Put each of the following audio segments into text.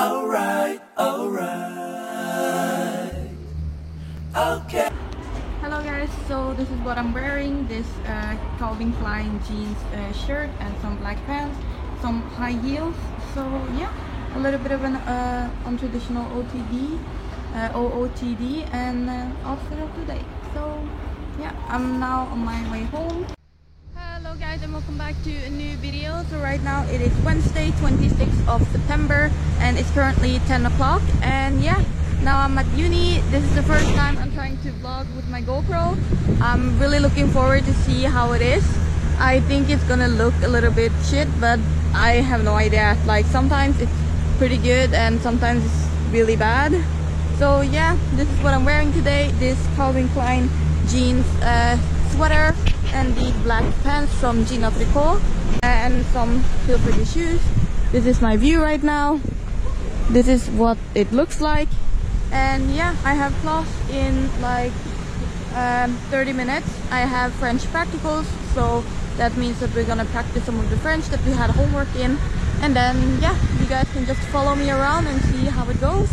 Alright, okay. Hello guys, so this is what I'm wearing, this Calvin Klein jeans shirt and some black pants, some high heels. So yeah, a little bit of an untraditional OOTD and outfit of the day. So yeah, I'm now on my way home. Hello guys and welcome back to a new video. So right now it is Wednesday 26th of September and it's currently 10 o'clock and yeah, now I'm at uni. This is the first time I'm trying to vlog with my GoPro. I'm really looking forward to see how it is. I think it's gonna look a little bit shit, but I have no idea. Like sometimes it's pretty good and sometimes it's really bad. So yeah, this is what I'm wearing today. This Calvin Klein jeans sweater and the black pants from Gina Tricot and some feel pretty shoes. This is my view right now. This is what it looks like. And yeah, I have class in like 30 minutes. I have French practicals, so that means that we're gonna practice some of the French that we had homework in. And then yeah, you guys can just follow me around and see how it goes.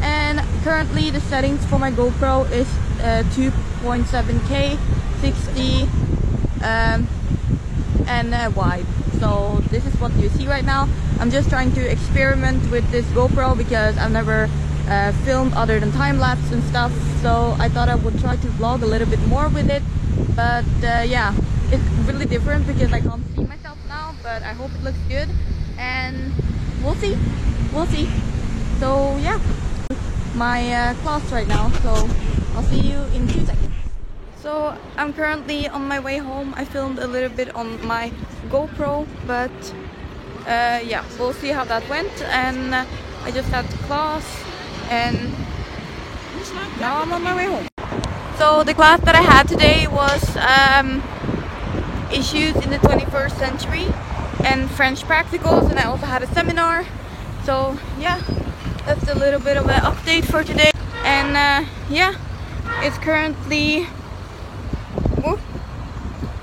And currently the settings for my GoPro is 2.7K, 60 and wide. So this is what you see right now. I'm just trying to experiment with this GoPro because I've never filmed other than time-lapse and stuff, so I thought I would try to vlog a little bit more with it. But yeah, it's really different because I can't see myself now, but I hope it looks good and we'll see. So yeah, my class right now, so I'll see you in 2 seconds. So I'm currently on my way home. I filmed a little bit on my GoPro, but yeah, we'll see how that went. And I just had class and now I'm on my way home. So the class that I had today was issues in the 21st century and French practicals, and I also had a seminar. So yeah, that's a little bit of an update for today. And yeah, it's currently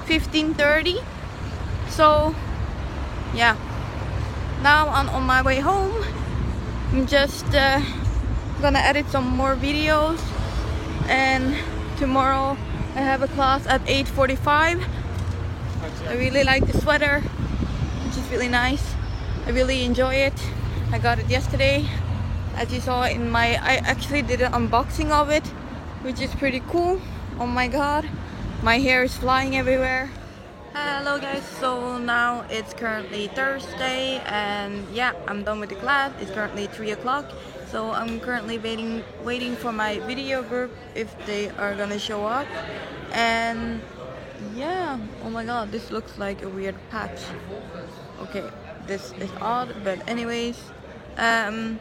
15:30. So yeah, now I'm on my way home. I'm just gonna edit some more videos, and tomorrow I have a class at 8:45. I really like the sweater, which is really nice. I really enjoy it. I got it yesterday, as you saw in my, I actually did an unboxing of it, which is pretty cool. Oh my god, my hair is flying everywhere. Hello guys, so now it's currently Thursday and yeah, I'm done with the class. It's currently 3 o'clock, so I'm currently waiting for my video group if they are gonna show up. And yeah, oh my god, this looks like a weird patch. Okay, this is odd, but anyways, I'm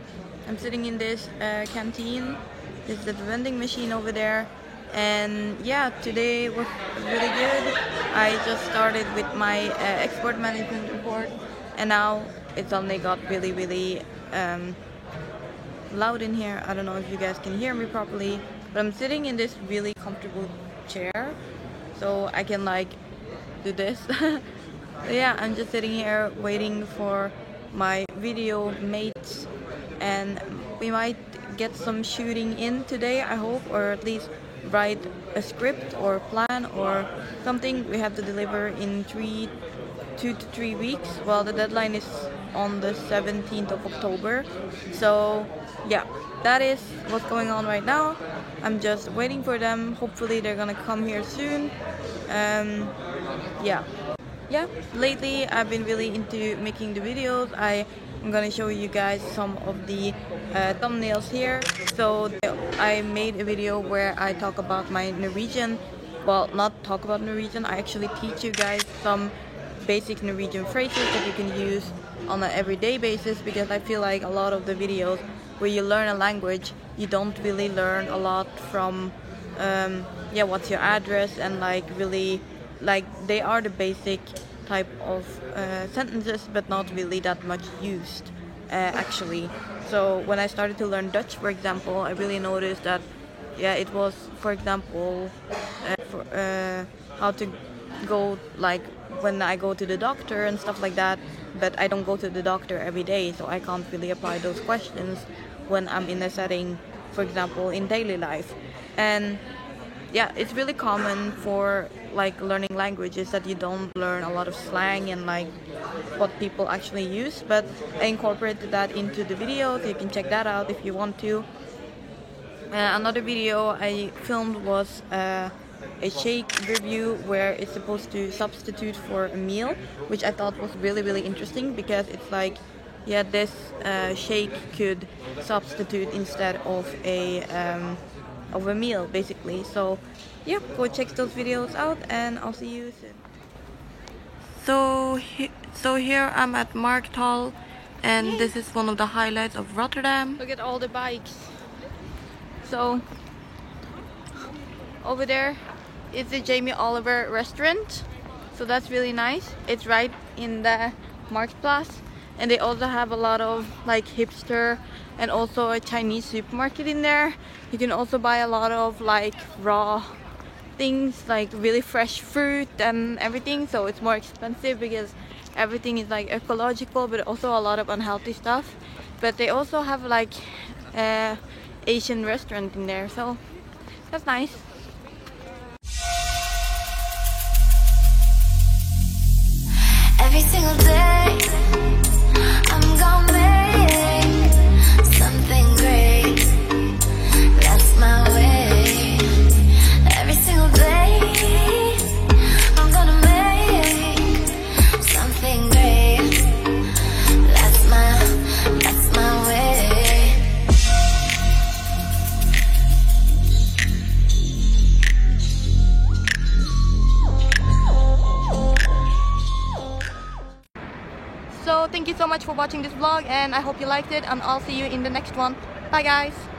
sitting in this canteen. This is the vending machine over there. And yeah, today was really good. I just started with my export management report, and now it suddenly got really loud in here. I don't know if you guys can hear me properly, but I'm sitting in this really comfortable chair, so I can like do this. Yeah, I'm just sitting here waiting for my video mates, and we might get some shooting in today, I hope, or at least write a script or plan or something. We have to deliver in 2 to 3 weeks. Well, the deadline is on the 17th of October. So yeah, that is what's going on right now. I'm just waiting for them. Hopefully they're gonna come here soon. Yeah, lately I've been really into making the videos. I'm gonna show you guys some of the thumbnails here. So I made a video where I talk about my Norwegian. Well, not talk about Norwegian, I actually teach you guys some basic Norwegian phrases that you can use on an everyday basis, because I feel like a lot of the videos where you learn a language, you don't really learn a lot from yeah, what's your address, and like really, like they are the basic type of sentences, but not really that much used actually. So when I started to learn Dutch, for example, I really noticed that yeah, it was, for example, how to go, like when I go to the doctor and stuff like that, but I don't go to the doctor every day, so I can't really apply those questions when I'm in a setting, for example, in daily life. And yeah, it's really common for like learning languages that you don't learn a lot of slang and like what people actually use, but I incorporated that into the video, so you can check that out if you want to. Another video I filmed was a shake review where it's supposed to substitute for a meal, which I thought was really interesting, because it's like, yeah, this shake could substitute instead of a meal basically. So yeah, go check those videos out and I'll see you soon. So here I'm at Markthal, and this is one of the highlights of Rotterdam. Look at all the bikes. So over there is the Jamie Oliver restaurant, so that's really nice. It's right in the Marktplaats, and they also have a lot of like hipster and also a Chinese supermarket in there. You can also buy a lot of like raw things, like really fresh fruit and everything, so it's more expensive because everything is like ecological, but also a lot of unhealthy stuff. But they also have like Asian restaurant in there, so that's nice. Every single day I'm gonna make something great. That's my way. Every single day I'm gonna make something great. That's my way. So thank you so much for watching this vlog, and I hope you liked it, and I'll see you in the next one. Bye guys!